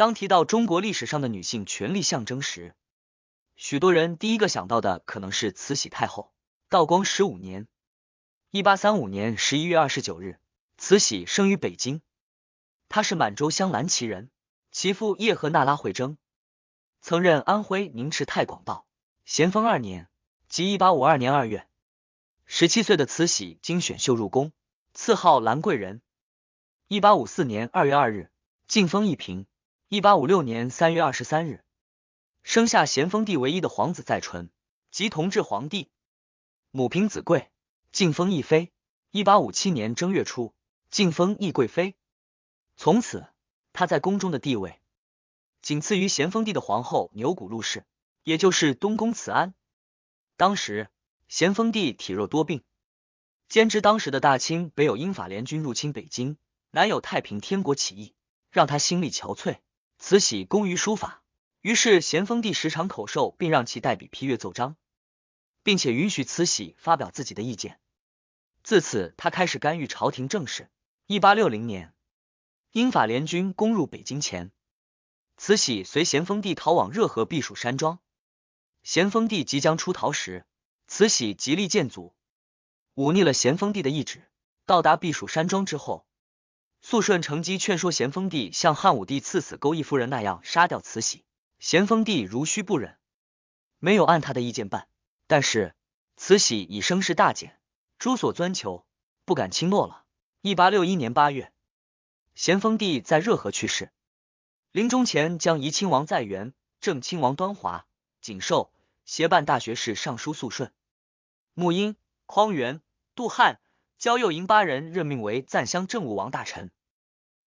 当提到中国历史上的女性权力象征时，许多人第一个想到的可能是慈禧太后。道光15年，1835年11月29日，慈禧生于北京。她是满洲镶蓝旗人，其父叶赫那拉惠征曾任安徽宁池太广道。咸丰2年，即1852年2月，17岁的慈禧经选秀入宫，赐号兰贵人。1854年2月2日，晋封一嫔。1856年3月23日，生下咸丰帝唯一的皇子载淳，即同治皇帝。母凭子贵，晋封义妃。1857年正月初，晋封懿贵妃。从此，她在宫中的地位仅次于咸丰帝的皇后钮钴禄氏，也就是东宫慈安。当时，咸丰帝体弱多病，兼之当时的大清北有英法联军入侵北京，南有太平天国起义，让他心力憔悴。慈禧工于书法，于是咸丰帝时常口授，并让其代笔批阅奏章，并且允许慈禧发表自己的意见。自此，他开始干预朝廷政事。1860年，英法联军攻入北京前，慈禧随咸丰帝逃往热河避暑山庄。咸丰帝即将出逃时，慈禧极力谏阻，忤逆了咸丰帝的意志。到达避暑山庄之后，肃顺乘机劝说咸丰帝像汉武帝赐死钩弋夫人那样杀掉慈禧。咸丰帝如需不忍，没有按他的意见办。但是慈禧已声势大减，诸所钻求，不敢轻诺了。1861年8月，咸丰帝在热河去世，临终前将怡亲王载垣、正亲王端华、景寿协办大学士尚书肃顺、穆英、匡源、杜汉、焦佑营8人任命为赞襄政务王大臣，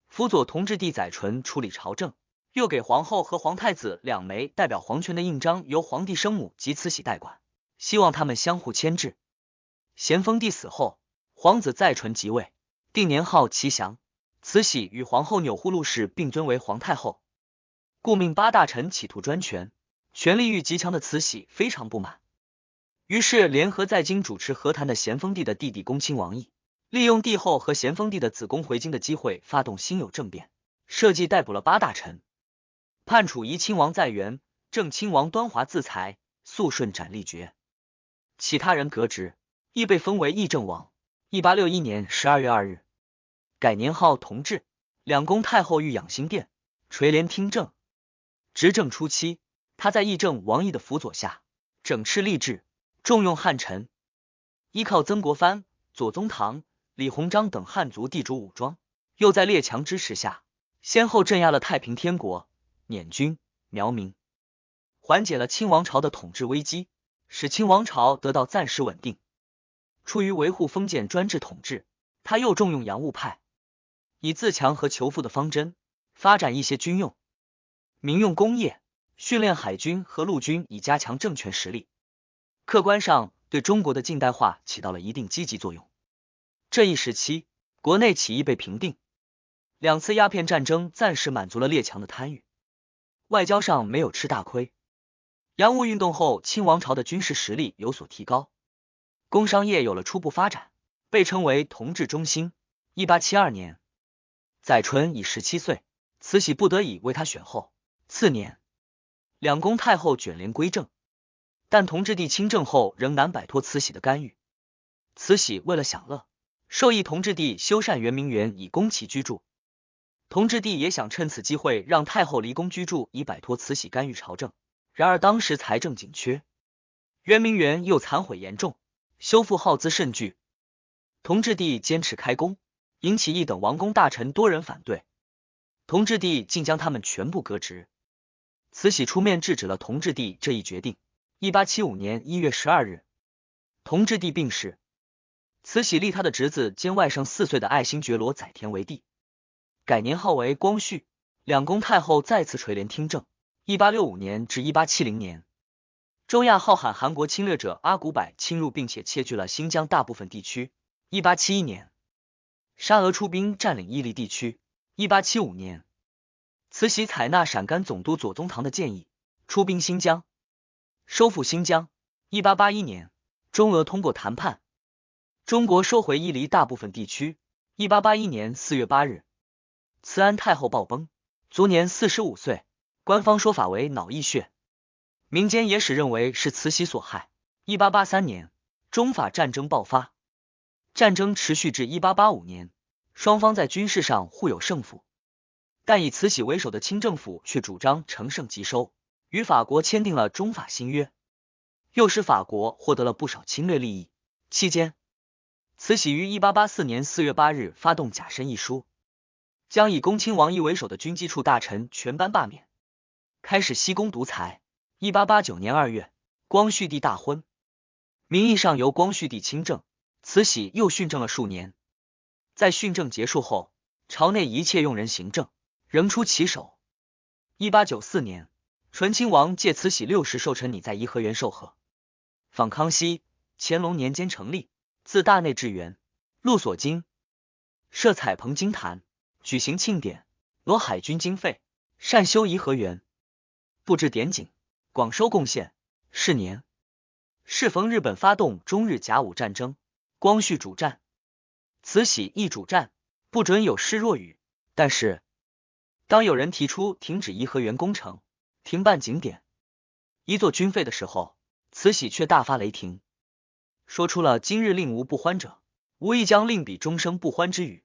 辅佐同治帝载淳处理朝政，又给皇后和皇太子2枚代表皇权的印章，由皇帝生母及慈禧代管，希望他们相互牵制。咸丰帝死后，皇子载淳即位，定年号祺祥。慈禧与皇后钮祜禄氏并尊为皇太后，故命8大臣企图专权，权力欲极强的慈禧非常不满，于是联合在京主持和谈的咸丰帝的弟弟恭亲王奕，利用帝后和咸丰帝的子宫回京的机会，发动辛酉政变，设计逮捕了8大臣，判处怡亲王载垣、正亲王端华自裁，肃顺斩立决，其他人革职，亦被封为议政王。1861年12月2日，改年号同治。两宫太后御养心殿，垂帘听政。执政初期，他在议政王奕的辅佐下，整饬吏治，重用汉臣，依靠曾国藩、左宗棠、李鸿章等汉族地主武装，又在列强支持下，先后镇压了太平天国、捻军、苗民，缓解了清王朝的统治危机，使清王朝得到暂时稳定。出于维护封建专制统治，他又重用洋务派，以自强和求富的方针，发展一些军用、民用工业，训练海军和陆军，以加强政权实力。客观上对中国的近代化起到了一定积极作用。这一时期，国内起义被平定，2次鸦片战争暂时满足了列强的贪欲，外交上没有吃大亏。洋务运动后，清王朝的军事实力有所提高，工商业有了初步发展，被称为同治中兴。1872年，载淳已17岁，慈禧不得已为他选后。次年，两宫太后卷帘归政，但同治帝亲政后仍难摆脱慈禧的干预。慈禧为了享乐，授意同治帝修缮圆明园以供其居住。同治帝也想趁此机会让太后离宫居住，以摆脱慈禧干预朝政。然而当时财政紧缺，圆明园又残毁严重，修复耗资甚巨。同治帝坚持开工，引起一等王公大臣多人反对，同治帝竟将他们全部革职。慈禧出面制止了同治帝这一决定。1875年1月12日，同治帝病逝，慈禧立他的侄子兼外甥4岁的爱新觉罗载湉为帝，改年号为光绪。两宫太后再次垂帘听政。1865年至1870年，中亚浩瀚韩国侵略者阿古柏侵入并且窃据了新疆大部分地区。1871年，沙俄出兵占领伊犁地区。1875年，慈禧采纳陕甘总督左宗棠的建议，出兵新疆，收复新疆。1881年，中俄通过谈判，中国收回伊犁大部分地区。1881年4月8日，慈安太后暴崩，卒年45岁，官方说法为脑溢血，民间野史认为是慈禧所害。1883年，中法战争爆发，战争持续至1885年，双方在军事上互有胜负，但以慈禧为首的清政府却主张乘胜击收，与法国签订了中法新约，又使法国获得了不少侵略利益。期间，慈禧于1884年4月8日发动甲申议书，将以恭亲王奕为首的军机处大臣全班罢免，开始西宫独裁。1889年2月，光绪帝大婚，名义上由光绪帝亲政，慈禧又训政了数年。在训政结束后，朝内一切用人行政仍出其手。1894年，醇亲王借慈禧60寿辰拟在颐和园寿贺。仿康熙、乾隆年间成立，自大内至元、陆所经，设彩棚金坛，举行庆典，挪海军经费，善修颐和园，布置典景，广收贡献。是年，适逢日本发动中日甲午战争，光绪主战，慈禧亦主战，不准有失若语。但是，当有人提出停止颐和园工程，停办景点，移作军费的时候，慈禧却大发雷霆，说出了今日令无不欢者，无意将令彼终生不欢之语。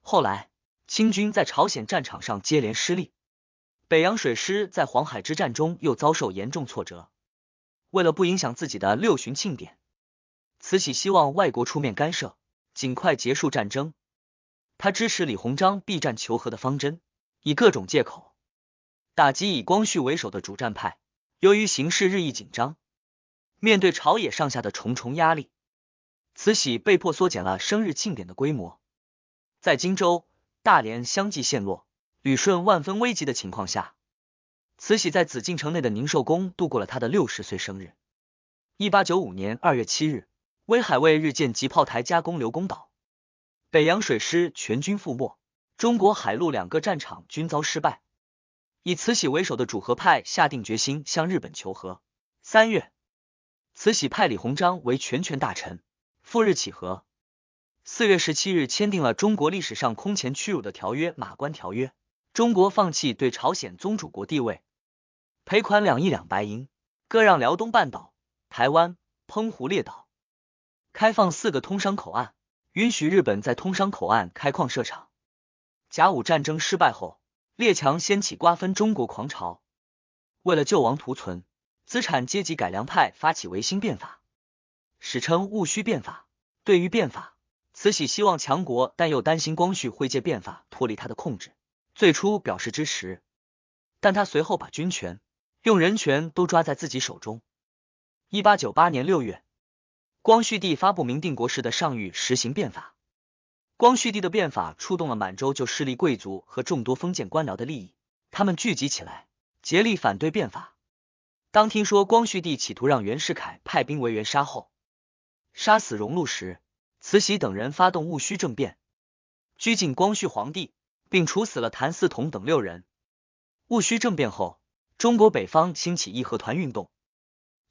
后来，清军在朝鲜战场上接连失利，北洋水师在黄海之战中又遭受严重挫折。为了不影响自己的6旬庆典，慈禧希望外国出面干涉，尽快结束战争。他支持李鸿章避战求和的方针，以各种借口打击以光绪为首的主战派。由于形势日益紧张，面对朝野上下的重重压力，慈禧被迫缩减了生日庆典的规模。在荆州、大连相继陷落，旅顺万分危急的情况下，慈禧在紫禁城内的宁寿宫度过了她的60岁生日。1895年2月7日，威海卫日舰击炮台加攻刘公岛，北洋水师全军覆没，中国海陆2个战场均遭失败。以慈禧为首的主和派下定决心向日本求和。3月，慈禧派李鸿章为全权大臣，赴日乞和。4月17日签订了中国历史上空前屈辱的条约《马关条约》，中国放弃对朝鲜宗主国地位，赔款2亿2白银，割让辽东半岛、台湾、澎湖列岛，开放4个通商口岸，允许日本在通商口岸开矿设厂。甲午战争失败后，列强掀起瓜分中国狂潮，为了救亡图存，资产阶级改良派发起维新变法，史称戊戌变法。对于变法，慈禧希望强国，但又担心光绪会借变法脱离他的控制，最初表示支持，但他随后把军权、用人权都抓在自己手中。1898年6月，光绪帝发布明定国事的上谕实行变法。光绪帝的变法触动了满洲旧势力贵族和众多封建官僚的利益，他们聚集起来，竭力反对变法。当听说光绪帝企图让袁世凯派兵围袁杀后，杀死荣禄时，慈禧等人发动戊戌政变，拘禁光绪皇帝，并处死了谭嗣同等6人。戊戌政变后，中国北方兴起义和团运动，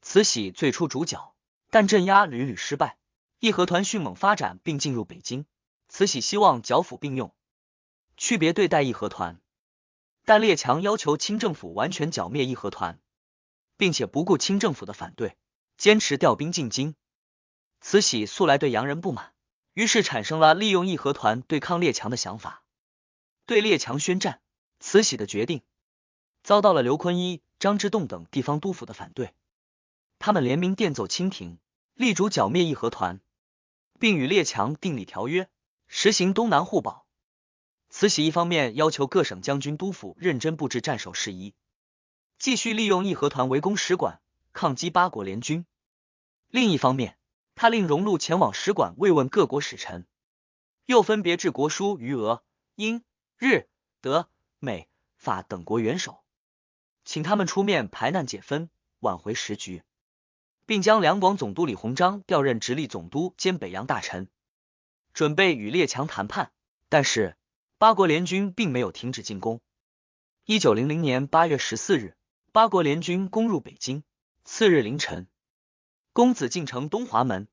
慈禧最初主角，但镇压屡屡失败，义和团迅猛发展并进入北京。慈禧希望剿抚并用，区别对待义和团，但列强要求清政府完全剿灭义和团，并且不顾清政府的反对，坚持调兵进京。慈禧素来对洋人不满，于是产生了利用义和团对抗列强的想法，对列强宣战。慈禧的决定遭到了刘坤一、张之洞等地方督抚的反对，他们联名电奏清廷，力主剿灭义和团，并与列强订立条约，实行东南互保。慈禧一方面要求各省将军督抚认真布置战守事宜，继续利用义和团围攻使馆，抗击八国联军；另一方面，他令荣禄前往使馆慰问各国使臣，又分别致国书于俄、英、日、德、美、法等国元首，请他们出面排难解纷，挽回时局，并将两广总督李鸿章调任直隶总督兼北洋大臣，准备与列强谈判。但是八国联军并没有停止进攻。1900年8月14日，八国联军攻入北京。次日凌晨，公子进城东华门，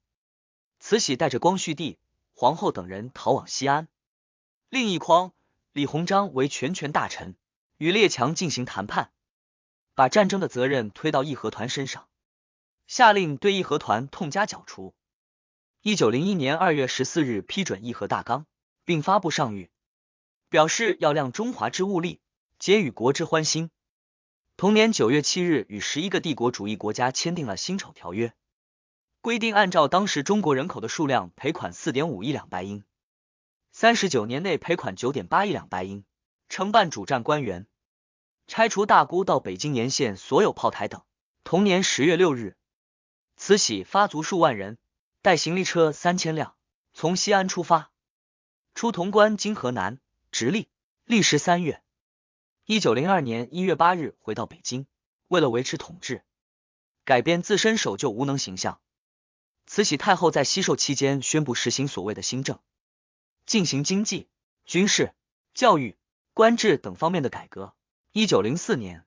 慈禧带着光绪帝、皇后等人逃往西安。另一匡，李鸿章为全权大臣，与列强进行谈判，把战争的责任推到义和团身上，下令对义和团痛加剿除。1901年2月14日批准议和大纲，并发布上谕，表示要量中华之物力，皆与国之欢心。同年9月7日与11个帝国主义国家签订了辛丑条约，规定按照当时中国人口的数量赔款 4.5 亿两白银，39年内赔款 9.8 亿两白银，承办主战官员，拆除大沽到北京沿线所有炮台等。同年10月6日，慈禧发卒数万人，带行李车3000辆，从西安出发，出潼关经河南，直隶，历时3月。1902年1月8日回到北京，为了维持统治，改变自身守旧无能形象，慈禧太后在西寿期间宣布实行所谓的新政，进行经济、军事、教育、官制等方面的改革。1904年，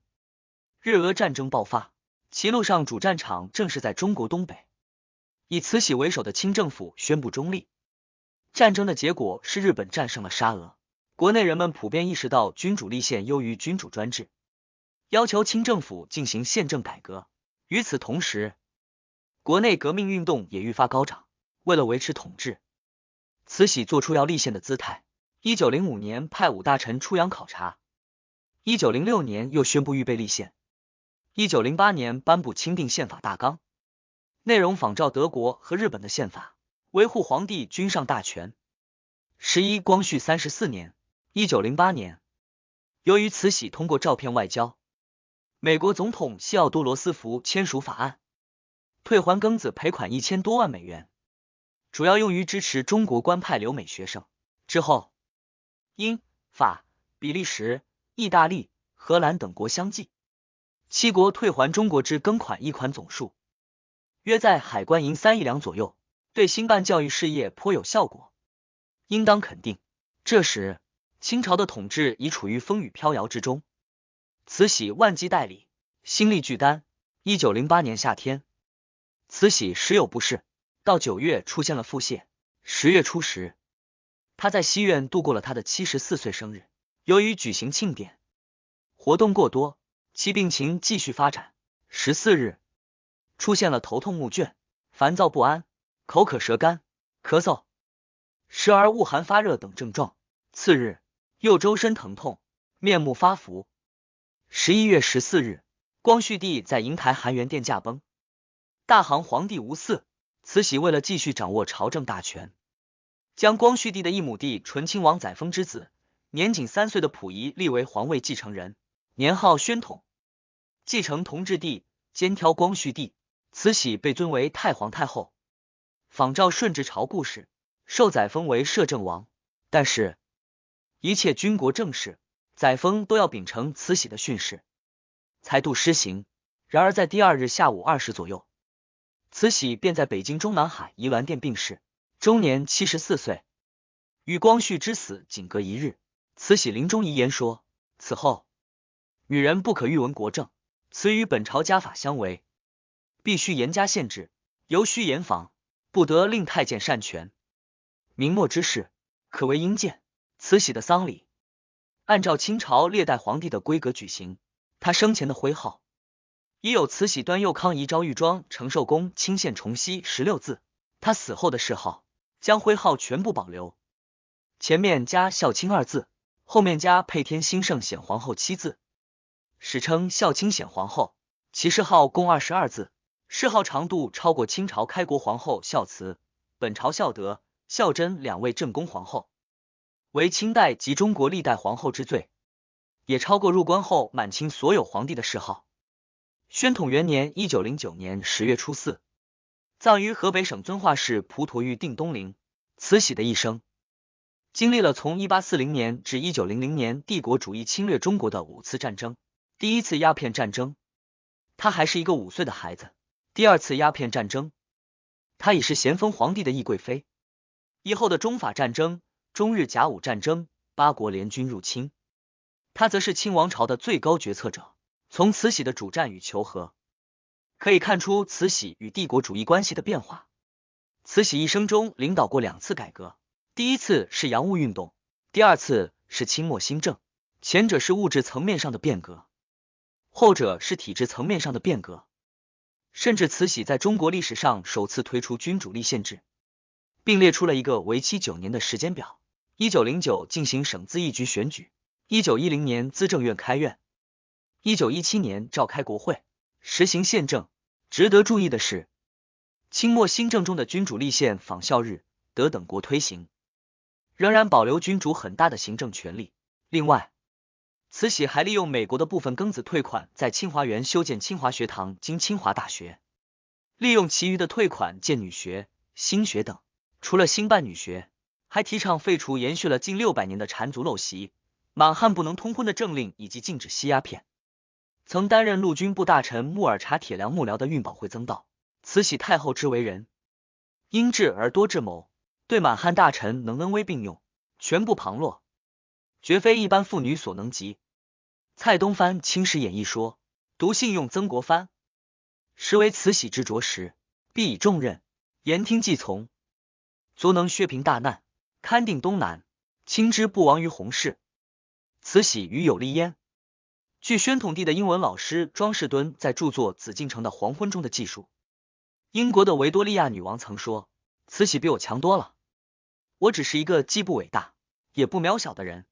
日俄战争爆发，其陆上主战场正是在中国东北，以慈禧为首的清政府宣布中立。战争的结果是日本战胜了沙俄，国内人们普遍意识到君主立宪优于君主专制，要求清政府进行宪政改革。与此同时，国内革命运动也愈发高涨，为了维持统治，慈禧做出要立宪的姿态。1905年派5大臣出洋考察，1906年又宣布预备立宪，1908年颁布钦定宪法大纲，内容仿照德国和日本的宪法，维护皇帝君上大权。光绪34年1908年，由于慈禧通过照片外交，美国总统西奥多·罗斯福签署法案，退还庚子赔款1000多万美元，主要用于支持中国官派留美学生。之后，英、法、比利时、意大利、荷兰等国相继，7国退还中国之庚款一款总数约在海关银3亿两左右，对兴办教育事业颇有效果，应当肯定。这时，清朝的统治已处于风雨飘摇之中，慈禧万机代理，心力俱担。1908年夏天，慈禧时有不适，到9月出现了腹泻。10月初时，她在西苑度过了她的74岁生日。由于举行庆典活动过多，其病情继续发展。14日，出现了头痛目眩、烦躁不安、口渴舌干、咳嗽、时而恶寒发热等症状。次日，又周身疼痛，面目发浮。11月14日，光绪帝在瀛台含元殿驾崩，大行皇帝无嗣。慈禧为了继续掌握朝政大权，将光绪帝的异母弟醇亲王载沣之子，年仅3岁的溥仪立为皇位继承人，年号宣统，继承同治帝，兼挑光绪帝。慈禧被尊为太皇太后，仿照顺治朝故事，授载沣为摄政王。但是一切军国政事，载沣都要秉承慈禧的训示，才度施行。然而在第2日下午2时左右，慈禧便在北京中南海颐銮殿病逝，终年74岁。与光绪之死仅隔1日，慈禧临终遗言说：此后，女人不可欲闻国政，此与本朝家法相违，必须严加限制，尤须严防，不得令太监擅权。明末之事，可谓应见。慈禧的丧礼按照清朝历代皇帝的规格举行，她生前的徽号已有慈禧端佑康遗诏御庄承寿宫钦献崇熙16字，她死后的谥号将徽号全部保留，前面加孝钦2字，后面加配天兴圣显皇后7字，史称孝钦显皇后。其谥号共22字，谥号长度超过清朝开国皇后孝慈、本朝孝德、孝贞2位正宫皇后，为清代及中国历代皇后之最，也超过入关后满清所有皇帝的谥号。宣统元年1909年10月初4，葬于河北省遵化市滹沱峪定东陵。慈禧的一生经历了从1840年至1900年帝国主义侵略中国的5次战争。第一次鸦片战争，她还是一个5岁的孩子；第2次鸦片战争，她已是咸丰皇帝的懿贵妃；以后的中法战争、中日甲午战争、8国联军入侵，她则是清王朝的最高决策者。从慈禧的主战与求和，可以看出慈禧与帝国主义关系的变化。慈禧一生中领导过2次改革，第一次是洋务运动，第2次是清末新政。前者是物质层面上的变革，后者是体制层面上的变革。甚至慈禧在中国历史上首次推出君主立宪制，并列出了一个为期9年的时间表。1909进行省咨议局选举，1910年资政院开院，1917年召开国会，实行宪政。值得注意的是，清末新政中的君主立宪、仿效日、德等国推行，仍然保留君主很大的行政权力。另外，慈禧还利用美国的部分庚子退款，在清华园修建清华学堂经清华大学，利用其余的退款建女学、新学等。除了兴办女学，还提倡废除延续了近600年的缠足陋习、满汉不能通婚的政令，以及禁止吸鸦片。曾担任陆军部大臣穆尔察铁良幕僚的运保会曾道，慈禧太后之为人，英智而多智谋，对满汉大臣能恩威并用，全部旁落，绝非一般妇女所能及。蔡东藩《清史演义》说，独信用曾国藩，实为慈禧之着实，必以重任，言听计从，足能削平大难，勘定东南，清之不亡于洪氏。慈禧与有立焉。据宣统帝的英文老师庄士敦在著作《紫禁城的黄昏》中的记述，英国的维多利亚女王曾说，慈禧比我强多了，我只是一个既不伟大也不渺小的人。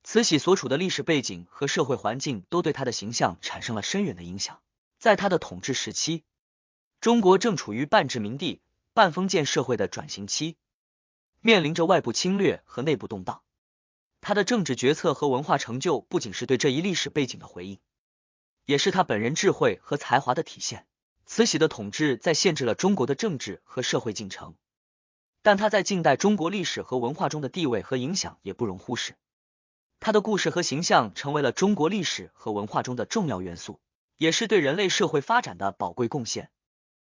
慈禧所处的历史背景和社会环境都对她的形象产生了深远的影响。在她的统治时期，中国正处于半殖民地半封建社会的转型期，面临着外部侵略和内部动荡。他的政治决策和文化成就不仅是对这一历史背景的回应，也是他本人智慧和才华的体现。慈禧的统治在限制了中国的政治和社会进程，但他在近代中国历史和文化中的地位和影响也不容忽视。他的故事和形象成为了中国历史和文化中的重要元素，也是对人类社会发展的宝贵贡献。